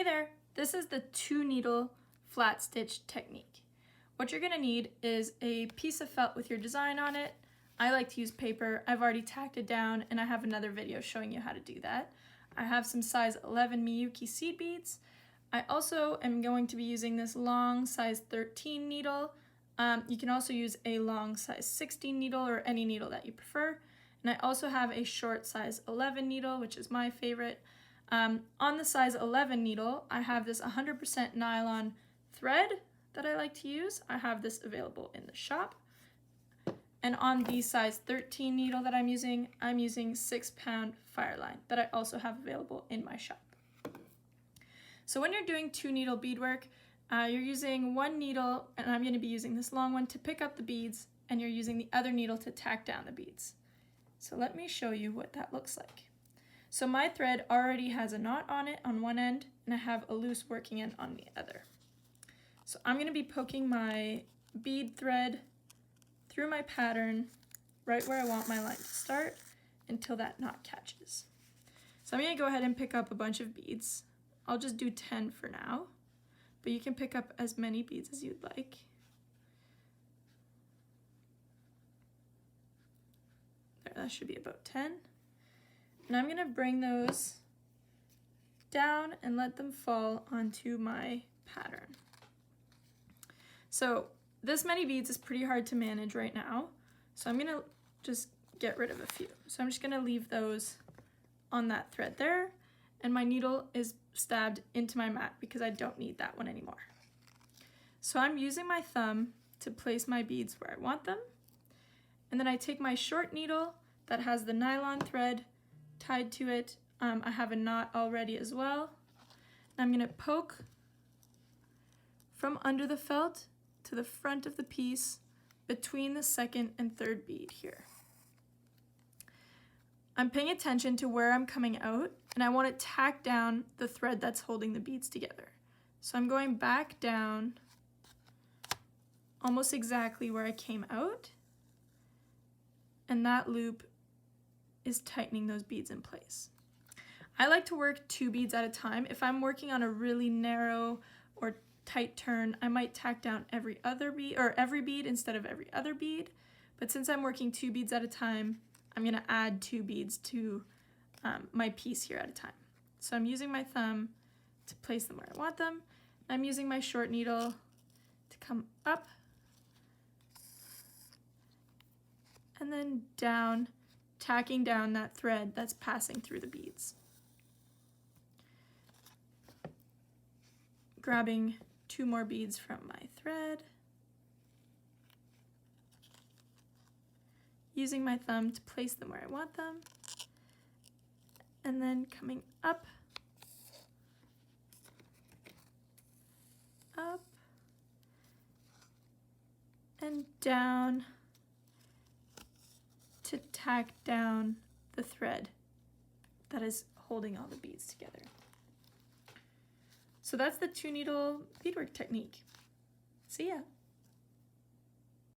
there, this is the 2-needle flat stitch technique. What you're gonna need is a piece of felt with your design on it. I like to use paper. I've already tacked it down and I have another video showing you how to do that. I have some size 11 Miyuki seed beads. I also am going to be using this long size 13 needle. You can also use a long size 16 needle or any needle that you prefer. And I also have a short size 11 needle, which is my favorite. On the size 11 needle, I have this 100% nylon thread that I like to use. I have this available in the shop. And on the size 13 needle that I'm using 6-pound Fireline that I also have available in my shop. So when you're doing 2-needle beadwork, you're using one needle, and I'm going to be using this long one to pick up the beads, and you're using the other needle to tack down the beads. So let me show you what that looks like. So my thread already has a knot on it on one end, and I have a loose working end on the other. So I'm going to be poking my bead thread through my pattern right where I want my line to start until that knot catches. So I'm going to go ahead and pick up a bunch of beads. I'll just do 10 for now, but you can pick up as many beads as you'd like. There, that should be about 10. And I'm going to bring those down and let them fall onto my pattern. So this many beads is pretty hard to manage right now, so I'm going to just get rid of a few. So I'm just going to leave those on that thread there, and my needle is stabbed into my mat because I don't need that one anymore. So I'm using my thumb to place my beads where I want them, and then I take my short needle that has the nylon thread tied to it. I have a knot already as well. I'm going to poke from under the felt to the front of the piece between the second and third bead here. I'm paying attention to where I'm coming out, and I want to tack down the thread that's holding the beads together. So I'm going back down almost exactly where I came out, and that loop is tightening those beads in place. I like to work 2 beads at a time. If I'm working on a really narrow or tight turn, I might tack down every other bead or every bead instead of every other bead. But since I'm working 2 beads at a time, I'm going to add 2 beads to my piece here at a time. So I'm using my thumb to place them where I want them. I'm using my short needle to come up and then down, tacking down that thread that's passing through the beads. Grabbing 2 more beads from my thread, using my thumb to place them where I want them, and then coming up, up, and down to tack down the thread that is holding all the beads together. So that's the 2-needle beadwork technique. See ya.